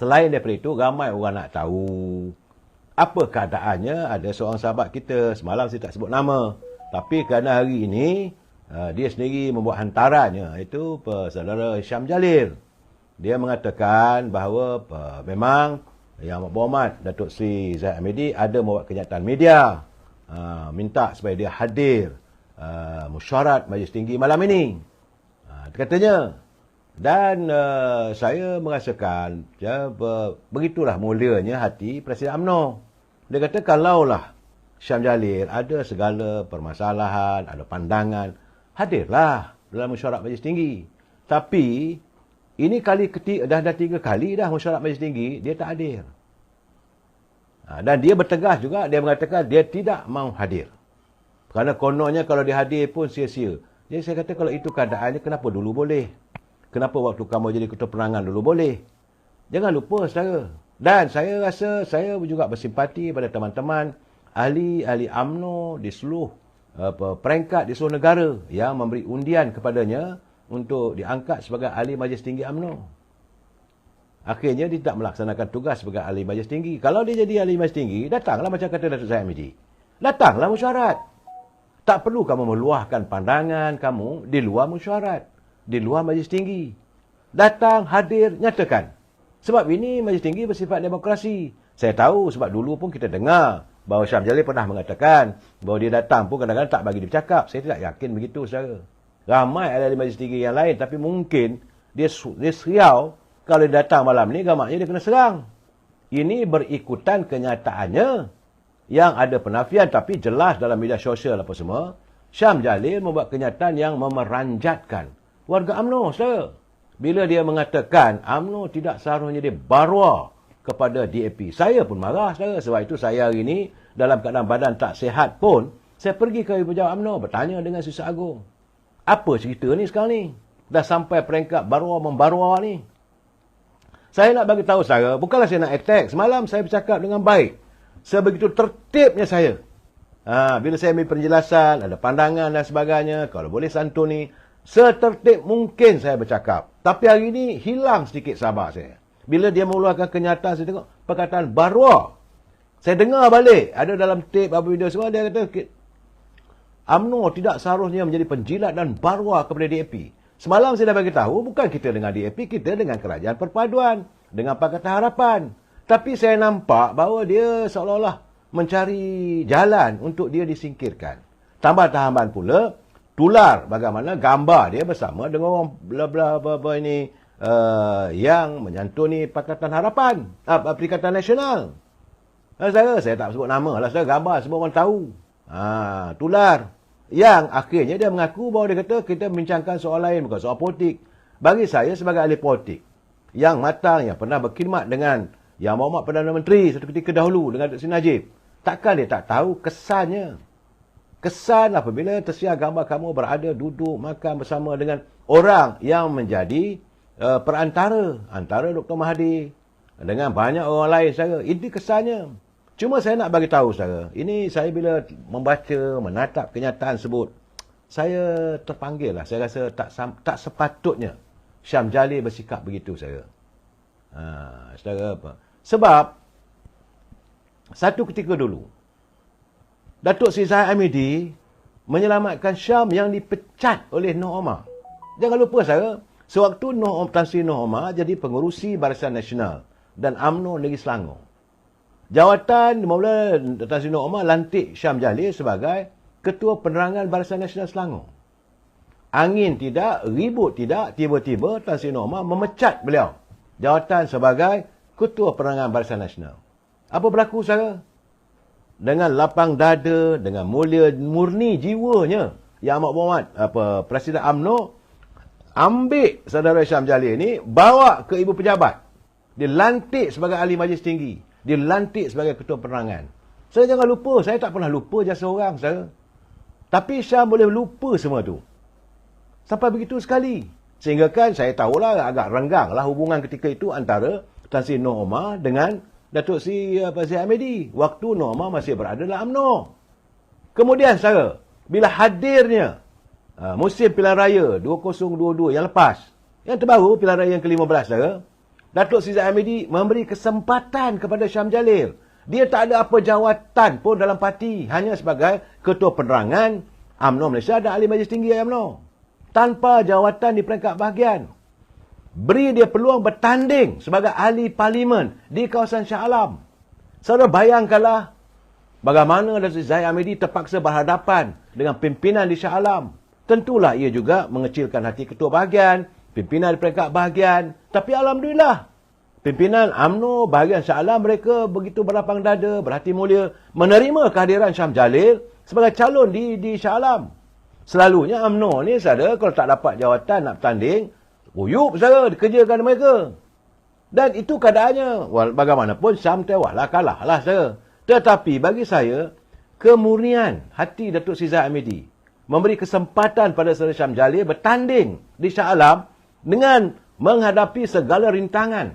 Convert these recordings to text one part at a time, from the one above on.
Selain daripada itu, ramai orang nak tahu apa keadaannya. Ada seorang sahabat kita, semalam saya tak sebut nama, tapi kerana hari ini dia sendiri membuat hantarannya, itu saudara Syam Jalil. Dia mengatakan bahawa memang Yang Berhormat Datuk Seri Zahid Hamidi ada membuat kenyataan media, minta supaya dia hadir mesyuarat Majlis Tinggi malam ini, katanya. Dan saya merasakan begitulah mulianya hati Presiden UMNO. Dia kata kalaulah Syam Jalil ada segala permasalahan, ada pandangan, hadirlah dalam mesyuarat Majlis Tinggi. Tapi ini kali ketiga, dah 3 kali dah mesyuarat Majlis Tinggi, dia tak hadir. Dan dia bertegas juga, dia mengatakan dia tidak mahu hadir. Kerana kononnya kalau dia hadir pun sia-sia. Jadi saya kata kalau itu keadaannya, kenapa dulu boleh? Kenapa waktu kamu jadi ketua penerangan dulu boleh? Jangan lupa, saudara. Dan saya rasa, saya juga bersimpati pada teman-teman ahli-ahli UMNO di seluruh peringkat di seluruh negara yang memberi undian kepadanya untuk diangkat sebagai ahli Majlis Tinggi UMNO. Akhirnya dia tak melaksanakan tugas sebagai ahli Majlis Tinggi. Kalau dia jadi ahli Majlis Tinggi, datanglah macam kata Datuk Zahid Hamidi. Datanglah mesyuarat. Tak perlu kamu meluahkan pandangan kamu di luar mesyuarat, di luar Majlis Tinggi. Datang, hadir, nyatakan. Sebab ini Majlis Tinggi bersifat demokrasi. Saya tahu sebab dulu pun kita dengar bahawa Syam Jalil pernah mengatakan bahawa dia datang pun kadang-kadang tak bagi dia bercakap. Saya tidak yakin begitu, saudara. Ramai ahli Majlis Tinggi yang lain, tapi mungkin dia seriau kalau dia datang malam ni, gamaknya dia kena serang. Ini berikutan kenyataannya yang ada penafian, tapi jelas dalam media sosial apa semua, Syam Jalil membuat kenyataan yang memeranjatkan warga UMNO, saudara. Bila dia mengatakan UMNO tidak seharusnya dia barwa kepada DAP. Saya pun marah, saudara. Sebab itu saya hari ini dalam keadaan badan tak sihat pun, saya pergi ke Pejabat UMNO bertanya dengan Susah Agung. Apa cerita ni sekarang ni? Dah sampai peringkat barwa-membarwa ni. Saya nak bagi tahu, saudara, bukanlah saya nak attack. Semalam saya bercakap dengan baik. Sebegitu tertibnya saya. Bila saya ambil penjelasan, ada pandangan dan sebagainya, kalau boleh santuni, setertib mungkin saya bercakap. Tapi hari ini hilang sedikit sabar saya. Bila dia mengeluarkan kenyataan, saya tengok perkataan barwa. Saya dengar balik, ada dalam tape apa video semua, dia kata UMNO tidak seharusnya menjadi penjilat dan barwa kepada DAP. Semalam saya dah bagi tahu, bukan kita dengan DAP, kita dengan Kerajaan Perpaduan, dengan Pakatan Harapan. Tapi saya nampak bahawa dia seolah-olah mencari jalan untuk dia disingkirkan. Tambah tambahan pula, tular bagaimana gambar dia bersama dengan orang ini yang menyantuni Pakatan Harapan, Perikatan Nasional. Saya tak sebut nama lah, saya gambar semua orang tahu. Tular. Yang akhirnya dia mengaku bahawa dia kata kita membincangkan soal lain, bukan soal politik. Bagi saya sebagai ahli politik yang matang, yang pernah berkhidmat dengan Yang Berhormat Perdana Menteri satu ketika dahulu dengan Dr. Sri Najib, takkan dia tak tahu kesannya. Kesan apabila tersiar gambar kamu berada duduk makan bersama dengan orang yang menjadi perantara antara Dr. Mahathir dengan banyak orang lain, saudara. Ini kesannya. Cuma saya nak bagi tahu, saudara, ini saya bila membaca, menatap kenyataan sebut, saya terpanggil lah. Saya rasa tak sepatutnya Syam Jalil bersikap begitu, saudara. Saudara apa? Sebab satu ketika dulu Datuk Seri Zahid Hamidi menyelamatkan Syam yang dipecat oleh Noh Omar. Jangan lupa, saudara, sewaktu Tan Sri Noh Omar jadi pengurusi Barisan Nasional dan UMNO Negeri Selangor, jawatan mula Tan Sri Noh Omar lantik Syam Jalil sebagai Ketua Penerangan Barisan Nasional Selangor. Angin tidak, ribut tidak, tiba-tiba Tan Sri Noh Omar memecat beliau jawatan sebagai Ketua Penerangan Barisan Nasional. Apa berlaku, saudara? Dengan lapang dada, dengan mulia murni jiwanya, Yang Amat Berhormat Presiden UMNO ambil saudara Syam Jalil ni, bawa ke Ibu Pejabat. Dilantik sebagai ahli Majlis Tinggi. Dilantik sebagai Ketua Penerangan. Saya jangan lupa, saya tak pernah lupa jasa orang, saudara. Tapi Syam boleh lupa semua tu. Sampai begitu sekali. Sehingga kan saya tahulah agak renggang lah hubungan ketika itu antara Tan Sri Noh Omar dengan Datuk Seri Zahid Hamidi. Waktu Noh Omar masih berada dalam UMNO. Kemudian, saudara, bila hadirnya musim pilihan raya 2022 yang lepas, yang terbaru pilihan raya yang ke-15, saudara, Datuk Seri Zahid Hamidi memberi kesempatan kepada Syam Jalil. Dia tak ada apa jawatan pun dalam parti. Hanya sebagai Ketua Penerangan UMNO Malaysia dan Ahli Majlis Tinggi UMNO. Tanpa jawatan di peringkat bahagian. Beri dia peluang bertanding sebagai ahli parlimen di kawasan Shah Alam. Saudara bayangkanlah bagaimana Datuk Seri Zahid Hamidi terpaksa berhadapan dengan pimpinan di Shah Alam. Tentulah ia juga mengecilkan hati ketua bahagian, pimpinan di peringkat bahagian. Tapi Alhamdulillah, pimpinan UMNO bahagian Shah Alam mereka begitu berlapang dada, berhati mulia menerima kehadiran Syam Jalil sebagai calon di Shah Alam. Selalunya UMNO ni saudara kalau tak dapat jawatan nak bertanding, uyup saudara dikerjakan mereka. Dan itu keadaannya. Bagaimanapun Syam tewaslah, kalahlah saudara. Tetapi bagi saya, kemurnian hati Datuk Seri Zahid Hamidi memberi kesempatan pada Saudara Syam Jalil bertanding di Shah Alam dengan menghadapi segala rintangan.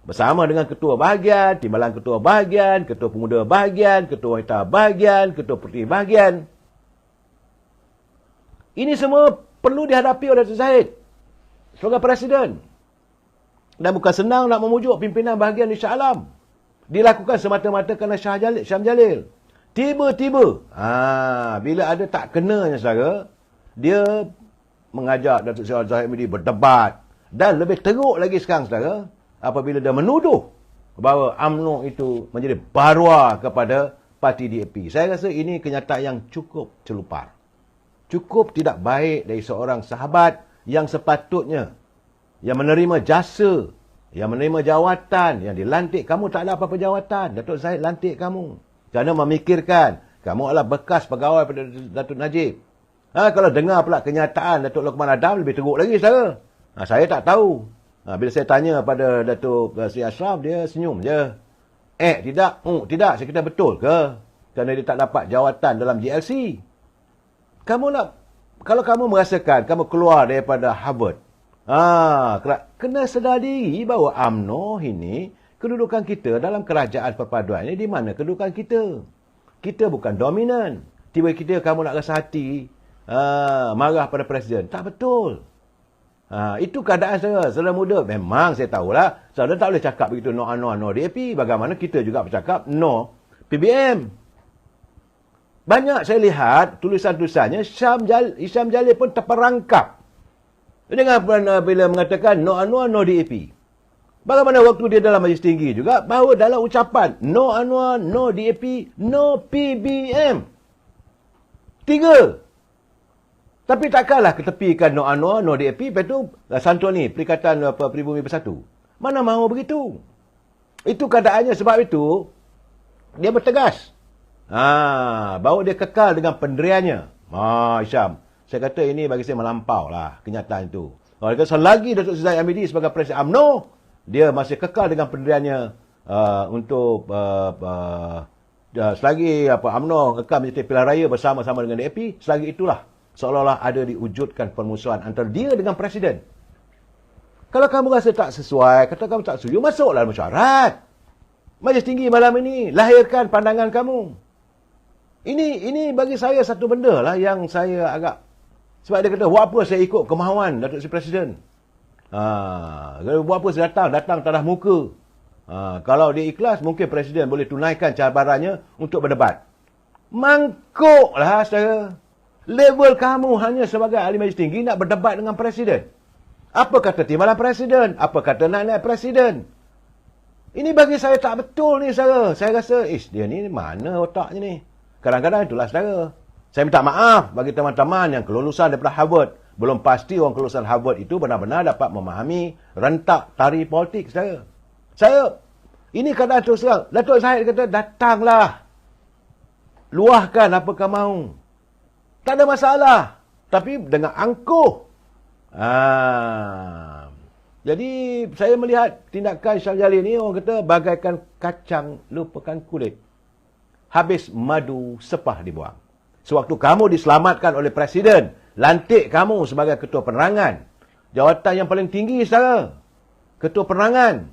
Bersama dengan ketua bahagian, timbalan ketua bahagian, ketua pemuda bahagian, ketua wanita bahagian, ketua puteri bahagian. Ini semua perlu dihadapi oleh Datuk Zahid sebagai Presiden. Dan bukan senang nak memujuk pimpinan bahagian di Shah Alam. Dilakukan semata-mata kerana Syam Jalil. Tiba-tiba, bila ada tak kenanya saudara, dia mengajak Datuk Seri Zahid Hamidi berdebat. Dan lebih teruk lagi sekarang saudara, apabila dia menuduh bahawa UMNO itu menjadi barua kepada parti DAP. Saya rasa ini kenyataan yang cukup celupar. Cukup tidak baik dari seorang sahabat yang sepatutnya, yang menerima jasa, yang menerima jawatan, yang dilantik. Kamu tak ada apa-apa jawatan. Datuk Zahid lantik kamu. Kerana memikirkan, kamu adalah bekas pegawai pada Datuk Najib. Kalau dengar pula kenyataan Datuk Luqman Adam, lebih teruk lagi saudara. Saya tak tahu. Bila saya tanya pada Datuk Seri Ashraf, dia senyum je. Tidak. Tidak. Saya kata betul ke? Kerana dia tak dapat jawatan dalam GLC. Kalau kamu merasakan kamu keluar daripada Harvard, kena sedar diri bahawa UMNO ini, kedudukan kita dalam kerajaan perpaduan ini, di mana kedudukan kita? Kita bukan dominan. Tiba-tiba kamu nak rasa hati, marah pada Presiden. Tak betul. Itu keadaan saya. Saudara muda, memang saya tahulah, saudara tak boleh cakap begitu no DAP. Bagaimana kita juga bercakap no PBM. Banyak saya lihat tulisan-tulisannya, Syam Jalil pun terperangkap dengan bila mengatakan no DAP. Bagaimana waktu dia dalam Majlis Tinggi juga, bahawa dalam ucapan no Anwar, no DAP, no PBM. 3. Tapi takkanlah ketepikan no Anwar, no DAP, lepas tu santuni Perikatan Pribumi Bersatu. Mana mahu begitu? Itu keadaannya, sebab itu dia bertegas. Bahawa dia kekal dengan pendiriannya. Syam, saya kata ini bagi saya melampau lah kenyataan itu. Selagi Datuk Seri Zahid Hamidi sebagai Presiden UMNO, dia masih kekal dengan pendiriannya untuk selagi UMNO kekal menjadi pilihan raya bersama-sama dengan DAP, selagi itulah seolah-olah ada diwujudkan permusuhan antara dia dengan Presiden. Kalau kamu rasa tak sesuai, kata kamu tak setuju, masuklah mesyuarat. Majlis Tinggi malam ini, lahirkan pandangan kamu. Ini bagi saya satu benda lah yang saya agak, sebab dia kata, buat apa saya ikut kemahuan Datuk Seri Presiden? Buat apa saya datang tanah muka. Kalau dia ikhlas, mungkin Presiden boleh tunaikan cabarannya untuk berdebat. Mangkuklah saudara. Level kamu hanya sebagai ahli Majlis Tinggi nak berdebat dengan Presiden. Apa kata timbalan Presiden? Apa kata naib Presiden? Ini bagi saya tak betul ni saudara. Saya rasa, dia ni mana otaknya ni? Kadang-kadang itulah saudara. Saya minta maaf bagi teman-teman yang kelulusan daripada Harvard. Belum pasti orang kelulusan Harvard itu benar-benar dapat memahami rentak tari politik saya. Ini keadaan terus terang. Datuk Zahid kata, datanglah. Luahkan apa kamu mahu. Tak ada masalah. Tapi dengan angkuh. Jadi saya melihat tindakan Syam Jalil ni, orang kata bagaikan kacang lupakan kulit. Habis madu sepah dibuang. Sewaktu kamu diselamatkan oleh Presiden, lantik kamu sebagai Ketua Penerangan. Jawatan yang paling tinggi saudara. Ketua Penerangan.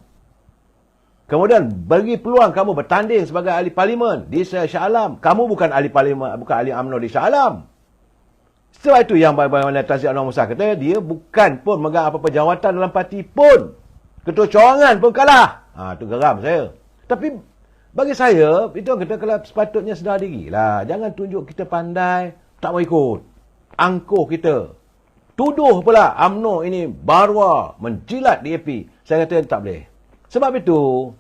Kemudian bagi peluang kamu bertanding sebagai ahli parlimen di Shah Alam. Kamu bukan ahli parlimen, bukan ahli UMNO di Shah Alam. Sebab itu yang bagaimana Tan Sri Anwar Musa kata, dia bukan pun memegang apa-apa jawatan dalam parti pun. Ketua cawangan pun kalah. Tu geram saya. Tapi bagi saya, itu orang kata kalau sepatutnya sedar diri lah. Jangan tunjuk kita pandai, tak mau ikut. Angkuh kita. Tuduh pula UMNO ini barwa, menjilat DAP. Saya kata tak boleh. Sebab itu,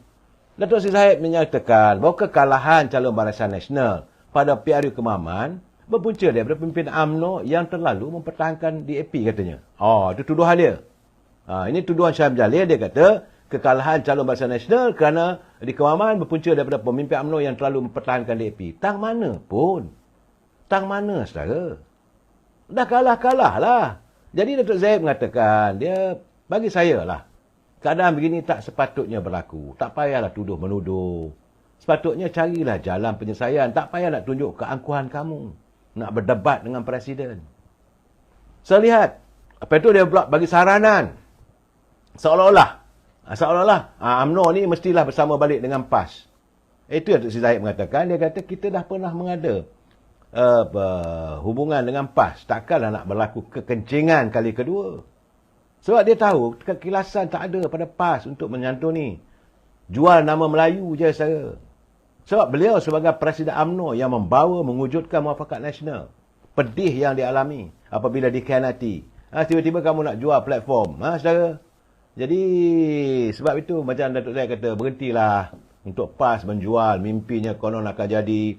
Datuk Seri Zahid menyatakan bahawa kekalahan calon Barisan Nasional pada PRU Kemaman berpunca daripada pemimpin UMNO yang terlalu mempertahankan DAP katanya. Itu tuduhan dia. Ini tuduhan Syam Jalil. Dia kata kekalahan calon Barisan Nasional kerana di Kemaman berpunca daripada pemimpin UMNO yang terlalu mempertahankan DAP. Tang mana pun. Tang mana saudara? Dah kalah-kalah lah. Jadi Datuk Zahid mengatakan, dia bagi saya lah, keadaan begini tak sepatutnya berlaku. Tak payahlah tuduh-menuduh. Sepatutnya carilah jalan penyelesaian. Tak payah nak tunjuk keangkuhan kamu. Nak berdebat dengan Presiden. Saya lihat, apa itu dia pula bagi saranan. Seolah-olah UMNO ni mestilah bersama balik dengan PAS. Itu yang Datuk Seri Zahid mengatakan. Dia kata kita dah pernah mengada hubungan dengan PAS. Takkanlah nak berlaku kekencingan kali kedua. Sebab dia tahu kekilasan tak ada pada PAS untuk menyantuni. Jual nama Melayu je saya. Sebab beliau sebagai Presiden UMNO yang membawa mewujudkan muafakat nasional. Pedih yang dialami apabila dikhianati. Tiba-tiba kamu nak jual platform. Saudara. Jadi sebab itu macam Datuk Zahid kata, berhentilah untuk PAS menjual mimpinya konon akan jadi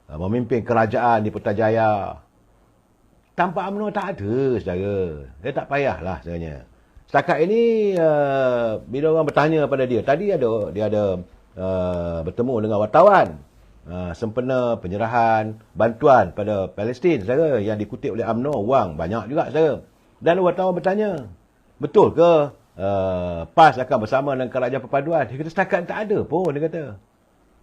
memimpin kerajaan di Putrajaya. Tanpa UMNO tak ada, saudara. Dia tak payahlah sebenarnya. Setakat ini, bila orang bertanya pada dia, tadi dia ada bertemu dengan wartawan. Sempena penyerahan bantuan pada Palestin, saudara, yang dikutip oleh UMNO, wang banyak juga, saudara. Dan wartawan bertanya, betul ke PAS akan bersama dengan Kerajaan Perpaduan? Dia kata setakat tak ada pun, dia kata.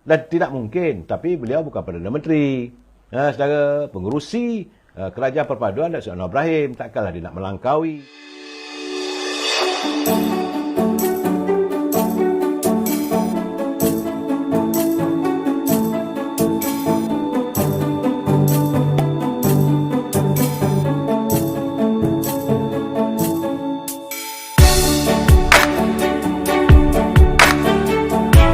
Dan tidak mungkin. Tapi beliau bukan Perdana Menteri. Saudara, pengerusi Kerajaan Perpaduan Datuk Seri Anwar Ibrahim. Takkanlah dia nak melangkaui.